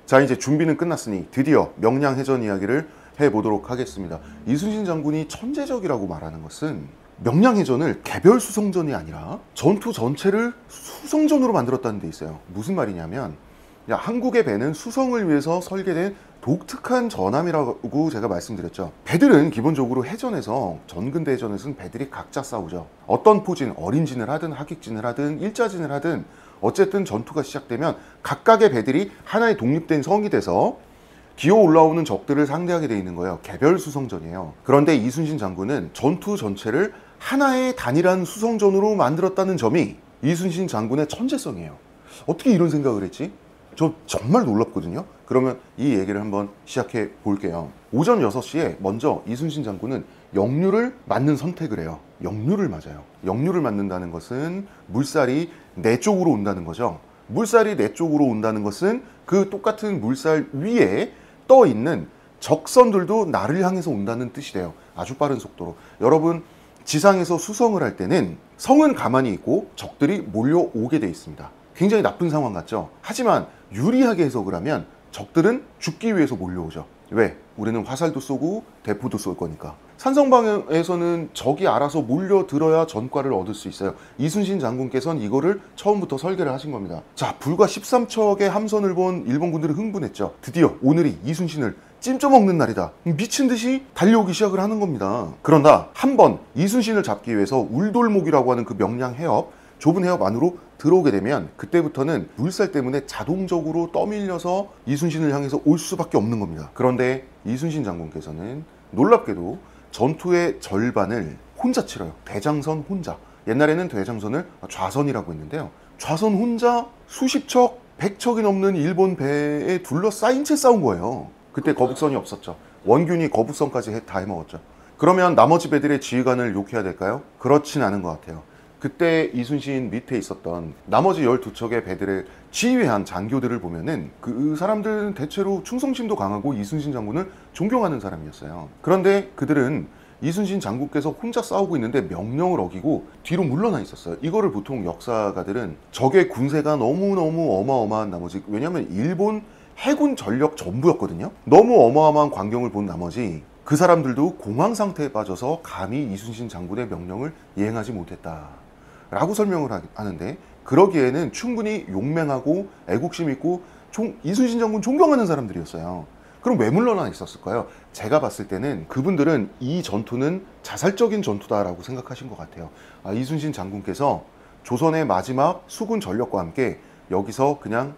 자, 이제 준비는 끝났으니 드디어 명량해전 이야기를 해보도록 하겠습니다. 이순신 장군이 천재적이라고 말하는 것은 명량해전을 개별 수성전이 아니라 전투 전체를 수성전으로 만들었다는 데 있어요. 무슨 말이냐면 한국의 배는 수성을 위해서 설계된 독특한 전함이라고 제가 말씀드렸죠. 배들은 기본적으로 해전에서, 전근대해전에서는 배들이 각자 싸우죠. 어떤 포진, 어린진을 하든 하객진을 하든 일자진을 하든 어쨌든 전투가 시작되면 각각의 배들이 하나의 독립된 성이 돼서 기어 올라오는 적들을 상대하게 돼 있는 거예요. 개별 수성전이에요. 그런데 이순신 장군은 전투 전체를 하나의 단일한 수성전으로 만들었다는 점이 이순신 장군의 천재성이에요. 어떻게 이런 생각을 했지? 저 정말 놀랍거든요. 그러면 이 얘기를 한번 시작해 볼게요. 오전 6시에 먼저 이순신 장군은 역류를 맞는 선택을 해요. 역류를 맞아요. 역류를 맞는다는 것은 물살이 내 쪽으로 온다는 거죠. 물살이 내 쪽으로 온다는 것은 그 똑같은 물살 위에 떠 있는 적선들도 나를 향해서 온다는 뜻이 돼요. 아주 빠른 속도로. 여러분, 지상에서 수성을 할 때는 성은 가만히 있고 적들이 몰려오게 돼 있습니다. 굉장히 나쁜 상황 같죠? 하지만 유리하게 해석을 하면 적들은 죽기 위해서 몰려오죠. 왜? 우리는 화살도 쏘고 대포도 쏠 거니까. 산성방에서는 적이 알아서 몰려들어야 전과를 얻을 수 있어요. 이순신 장군께서는 이거를 처음부터 설계를 하신 겁니다. 자, 불과 13척의 함선을 본 일본군들은 흥분했죠. 드디어 오늘이 이순신을 찜쪄먹는 날이다. 미친 듯이 달려오기 시작을 하는 겁니다. 그러나 한 번 이순신을 잡기 위해서 울돌목이라고 하는 그 명량 해협, 좁은 해협 안으로 들어오게 되면 그때부터는 물살 때문에 자동적으로 떠밀려서 이순신을 향해서 올 수밖에 없는 겁니다. 그런데 이순신 장군께서는 놀랍게도 전투의 절반을 혼자 치러요. 대장선 혼자. 옛날에는 대장선을 좌선이라고 했는데요. 좌선 혼자 수십 척, 100척이 넘는 일본 배에 둘러싸인 채 싸운 거예요. 그때 거북선이 없었죠. 원균이 거북선까지 다 해먹었죠. 그러면 나머지 배들의 지휘관을 욕해야 될까요? 그렇진 않은 것 같아요. 그때 이순신 밑에 있었던 나머지 12척의 배들을 지휘한 장교들을 보면은 그 사람들은 대체로 충성심도 강하고 이순신 장군을 존경하는 사람이었어요. 그런데 그들은 이순신 장군께서 혼자 싸우고 있는데 명령을 어기고 뒤로 물러나 있었어요. 이거를 보통 역사가들은 적의 군세가 너무너무 어마어마한 나머지, 왜냐하면 일본 해군 전력 전부였거든요. 너무 어마어마한 광경을 본 나머지 그 사람들도 공황 상태에 빠져서 감히 이순신 장군의 명령을 이행하지 못했다 라고 설명을 하는데, 그러기에는 충분히 용맹하고 애국심 있고 이순신 장군 존경하는 사람들이었어요. 그럼 왜 물러나 있었을까요? 제가 봤을 때는 그분들은 이 전투는 자살적인 전투다라고 생각하신 것 같아요. 아, 이순신 장군께서 조선의 마지막 수군 전력과 함께 여기서 그냥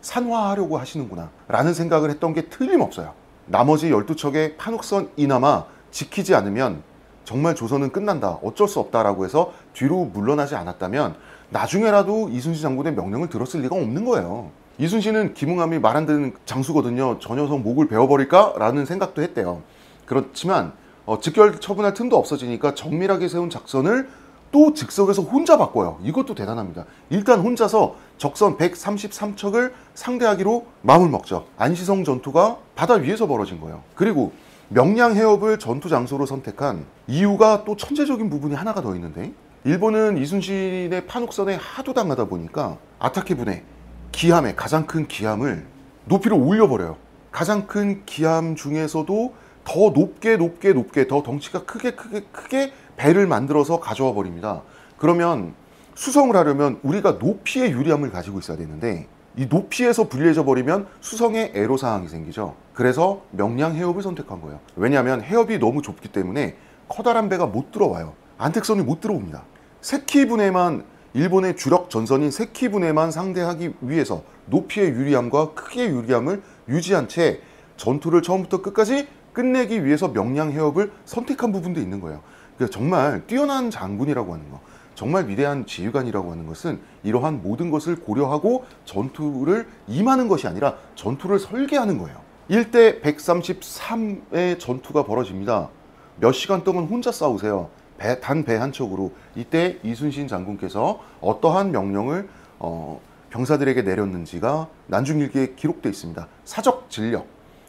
산화하려고 하시는구나 라는 생각을 했던 게 틀림없어요. 나머지 12척의 판옥선 이나마 지키지 않으면 정말 조선은 끝난다, 어쩔 수 없다라고 해서 뒤로 물러나지 않았다면 나중에라도 이순신 장군의 명령을 들었을 리가 없는 거예요. 이순신은 김응함이 말 안 듣는 장수거든요. 저 녀석 목을 베어버릴까? 라는 생각도 했대요. 그렇지만 즉결 처분할 틈도 없어지니까 정밀하게 세운 작전을 또 즉석에서 혼자 바꿔요. 이것도 대단합니다. 일단 혼자서 적선 133척을 상대하기로 마음을 먹죠. 안시성 전투가 바다 위에서 벌어진 거예요. 그리고 명량 해협을 전투 장소로 선택한 이유가 또 천재적인 부분이 하나가 더 있는데, 일본은 이순신의 판옥선에 하도 당하다 보니까 아타케분의 기함에, 가장 큰 기함을 높이를 올려버려요. 가장 큰 기함 중에서도 더 높게 더 덩치가 크게 배를 만들어서 가져와 버립니다. 그러면 수성을 하려면 우리가 높이의 유리함을 가지고 있어야 되는데 이 높이에서 불리해져 버리면 수성에 애로사항이 생기죠. 그래서 명량 해협을 선택한 거예요. 왜냐하면 해협이 너무 좁기 때문에 커다란 배가 못 들어와요. 안택선이 못 들어옵니다. 세키분해만, 일본의 주력 전선인 세키분해만 상대하기 위해서 높이의 유리함과 크기의 유리함을 유지한 채 전투를 처음부터 끝까지 끝내기 위해서 명량 해협을 선택한 부분도 있는 거예요. 그래서 정말 뛰어난 장군이라고 하는 거, 정말 위대한 지휘관이라고 하는 것은 이러한 모든 것을 고려하고 전투를 임하는 것이 아니라 전투를 설계하는 거예요. 1대 133의 전투가 벌어집니다. 몇 시간 동안 혼자 싸우세요. 단 배 한 척으로. 이때 이순신 장군께서 어떠한 명령을 병사들에게 내렸는지가 난중일기에 기록되어 있습니다. 사적 진력,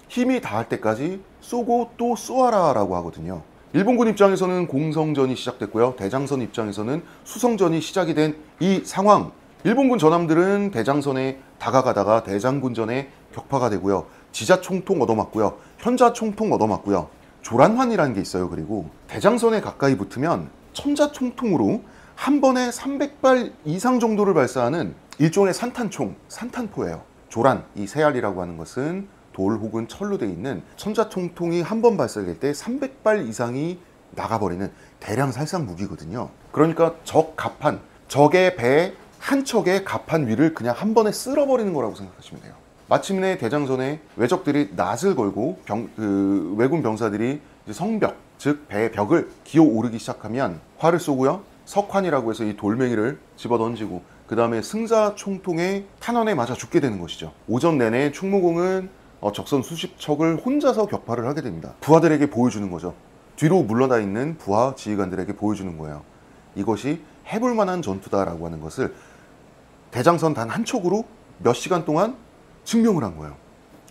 힘이 닿을 때까지 쏘고 또 쏘아라 라고 하거든요. 일본군 입장에서는 공성전이 시작됐고요. 대장선 입장에서는 수성전이 시작이 된 이 상황, 일본군 전함들은 대장선에 다가가다가 대장군전에 격파가 되고요. 지자총통 얻어맞고요. 현자총통 얻어맞고요. 조란환이라는 게 있어요. 그리고 대장선에 가까이 붙으면 천자총통으로 한 번에 300발 이상 정도를 발사하는 일종의 산탄총, 산탄포예요. 조란, 이 세알이라고 하는 것은 돌 혹은 철로 되어 있는 천자총통이 한 번 발사될 때 300발 이상이 나가버리는 대량 살상 무기거든요. 그러니까 적 갑판, 적의 배 한 척의 갑판 위를 그냥 한 번에 쓸어버리는 거라고 생각하시면 돼요. 마침내 대장선에 왜적들이 낫을 걸고 왜군 병사들이 이제 성벽, 즉 배 벽을 기어 오르기 시작하면 활을 쏘고요. 석환이라고 해서 이 돌멩이를 집어던지고 그 다음에 승자 총통의 탄환에 맞아 죽게 되는 것이죠. 오전 내내 충무공은 적선 수십 척을 혼자서 격파를 하게 됩니다. 부하들에게 보여주는 거죠. 뒤로 물러나 있는 부하 지휘관들에게 보여주는 거예요. 이것이 해볼 만한 전투다라고 하는 것을 대장선 단 한 척으로 몇 시간 동안 증명을 한 거예요.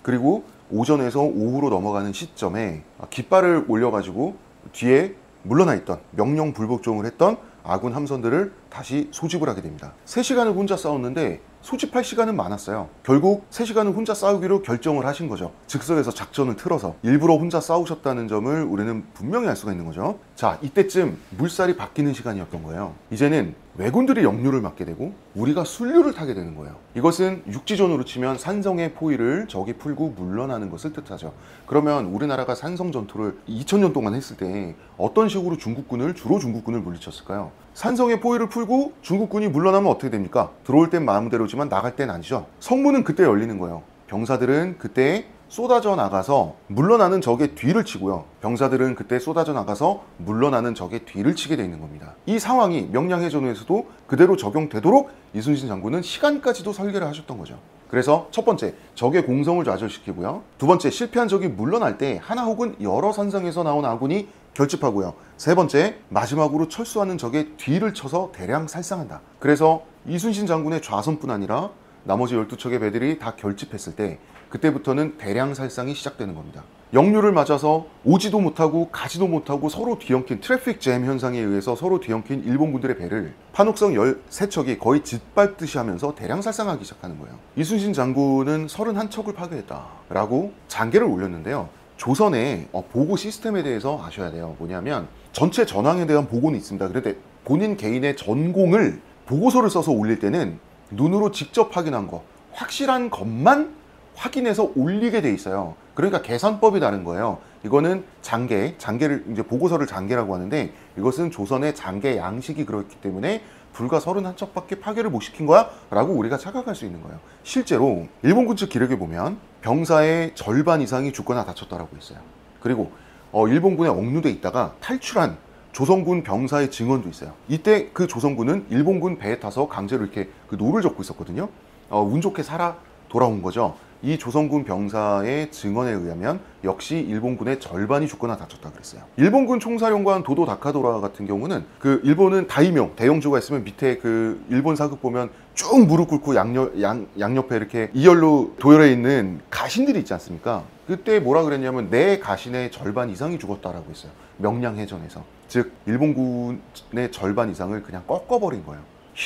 그리고 오전에서 오후로 넘어가는 시점에 깃발을 올려가지고 뒤에 물러나 있던 명령 불복종을 했던 아군 함선들을 다시 소집을 하게 됩니다. 3시간을 혼자 싸웠는데 소집할 시간은 많았어요. 결국 3시간을 혼자 싸우기로 결정을 하신 거죠. 즉석에서 작전을 틀어서 일부러 혼자 싸우셨다는 점을 우리는 분명히 알 수가 있는 거죠. 자, 이때쯤 물살이 바뀌는 시간이었던 거예요. 이제는 왜군들이 역류를 맡게 되고 우리가 순류를 타게 되는 거예요. 이것은 육지전으로 치면 산성의 포위를 적이 풀고 물러나는 것을 뜻하죠. 그러면 우리나라가 산성 전투를 2000년 동안 했을 때 어떤 식으로 주로 중국군을 물리쳤을까요? 산성의 포위를 풀고 중국군이 물러나면 어떻게 됩니까? 들어올 땐 마음대로지만 나갈 땐 아니죠. 성문은 그때 열리는 거예요. 병사들은 그때 쏟아져 나가서 물러나는 적의 뒤를 치고요. 병사들은 그때 쏟아져 나가서 물러나는 적의 뒤를 치게 돼 있는 겁니다. 이 상황이 명량해전에서도 그대로 적용되도록 이순신 장군은 시간까지도 설계를 하셨던 거죠. 그래서 첫 번째, 적의 공성을 좌절시키고요. 두 번째, 실패한 적이 물러날 때 하나 혹은 여러 산성에서 나온 아군이 결집하고요. 세 번째, 마지막으로 철수하는 적의 뒤를 쳐서 대량 살상한다. 그래서 이순신 장군의 좌선뿐 아니라 나머지 12척의 배들이 다 결집했을 때 그때부터는 대량 살상이 시작되는 겁니다. 역류를 맞아서 오지도 못하고 가지도 못하고 서로 뒤엉킨 트래픽 잼 현상에 의해서 서로 뒤엉킨 일본군들의 배를 판옥성 13척이 거의 짓밟듯이 하면서 대량 살상하기 시작하는 거예요. 이순신 장군은 31척을 파괴했다라고 장계를 올렸는데요. 조선의 보고 시스템에 대해서 아셔야 돼요. 뭐냐면 전체 전황에 대한 보고는 있습니다. 그런데 본인 개인의 전공을 보고서를 써서 올릴 때는 눈으로 직접 확인한 거, 확실한 것만 확인해서 올리게 돼 있어요. 그러니까 계산법이 다른 거예요. 이거는 장계를 이제 보고서를 장계라고 하는데 이것은 조선의 장계 양식이 그렇기 때문에 불과 31척밖에 파괴를 못 시킨 거야? 라고 우리가 착각할 수 있는 거예요. 실제로 일본군 측 기록에 보면 병사의 절반 이상이 죽거나 다쳤다라고 있어요. 그리고 일본군에 억류돼 있다가 탈출한 조선군 병사의 증언도 있어요. 이때 그 조선군은 일본군 배에 타서 강제로 이렇게 그 노를 젓고 있었거든요. 운 좋게 살아 돌아온 거죠. 이 조선군 병사의 증언에 의하면 역시 일본군의 절반이 죽거나 다쳤다 그랬어요. 일본군 총사령관 도도 다카도라 같은 경우는 그 일본은 다이묘, 대형조가 있으면 밑에 그 일본 사극 보면 쭉 무릎 꿇고 양옆에 이렇게 이열로 도열해 있는 가신들이 있지 않습니까? 그때 뭐라 그랬냐면 내 가신의 절반 이상이 죽었다라고 했어요. 명량해전에서. 즉 일본군의 절반 이상을 그냥 꺾어버린 거예요.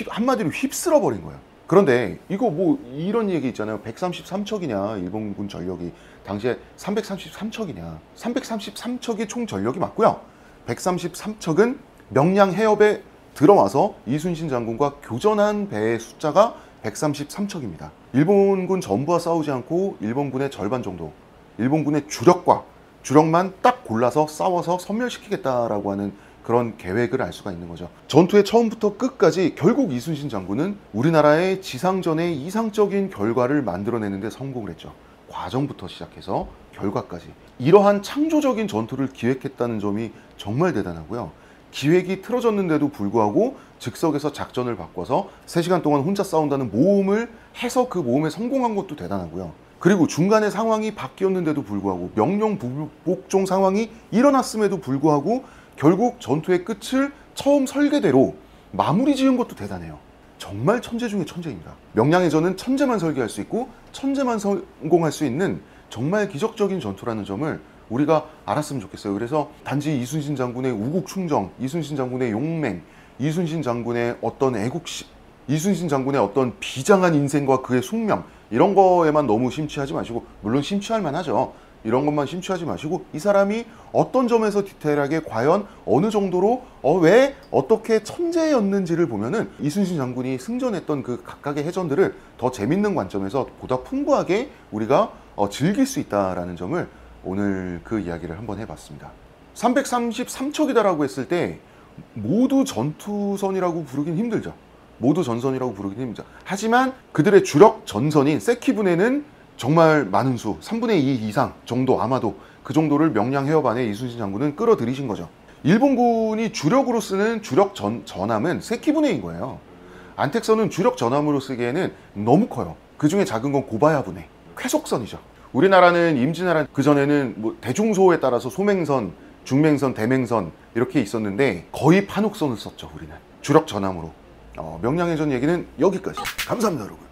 한마디로 휩쓸어버린 거예요. 그런데 이거 뭐 이런 얘기 있잖아요. 133척이냐 일본군 전력이 당시에 333척이냐 333척이 총 전력이 맞고요. 133척은 명량 해협에 들어와서 이순신 장군과 교전한 배의 숫자가 133척입니다. 일본군 전부와 싸우지 않고 일본군의 절반 정도, 일본군의 주력만 딱 골라서 싸워서 섬멸시키겠다라고 하는 그런 계획을 알 수가 있는 거죠. 전투의 처음부터 끝까지 결국 이순신 장군은 우리나라의 지상전의 이상적인 결과를 만들어내는데 성공을 했죠. 과정부터 시작해서 결과까지. 이러한 창조적인 전투를 기획했다는 점이 정말 대단하고요. 기획이 틀어졌는데도 불구하고 즉석에서 작전을 바꿔서 3시간 동안 혼자 싸운다는 모험을 해서 그 모험에 성공한 것도 대단하고요. 그리고 중간에 상황이 바뀌었는데도 불구하고 명령 불복종 상황이 일어났음에도 불구하고 결국 전투의 끝을 처음 설계대로 마무리 지은 것도 대단해요. 정말 천재 중에 천재입니다. 명량해전은 천재만 설계할 수 있고 천재만 성공할 수 있는 정말 기적적인 전투라는 점을 우리가 알았으면 좋겠어요. 그래서 단지 이순신 장군의 우국충정, 이순신 장군의 용맹, 이순신 장군의 어떤 애국심, 이순신 장군의 어떤 비장한 인생과 그의 숙명, 이런 거에만 너무 심취하지 마시고, 물론 심취할 만하죠. 이런 것만 심취하지 마시고, 이 사람이 어떤 점에서 디테일하게 과연 어느 정도로 왜 어떻게 천재였는지를 보면은 이순신 장군이 승전했던 그 각각의 해전들을 더 재밌는 관점에서 보다 풍부하게 우리가 즐길 수 있다라는 점을 오늘 그 이야기를 한번 해봤습니다. 333척이다라고 했을 때 모두 전투선이라고 부르긴 힘들죠. 모두 전선이라고 부르긴 힘들죠. 하지만 그들의 주력 전선인 세키분에는 정말 많은 수, 3분의 2 이상 정도, 아마도 그 정도를 명량 해협 안에 이순신 장군은 끌어들이신 거죠. 일본군이 주력으로 쓰는 주력 전함은 세키분해인 거예요. 안택선은 주력 전함으로 쓰기에는 너무 커요. 그 중에 작은 건 고바야분해, 쾌속선이죠. 우리나라는 임진왜란 그전에는 뭐 대중소에 따라서 소맹선, 중맹선, 대맹선 이렇게 있었는데 거의 판옥선을 썼죠. 우리는 주력 전함으로. 명량해전 얘기는 여기까지. 감사합니다, 여러분.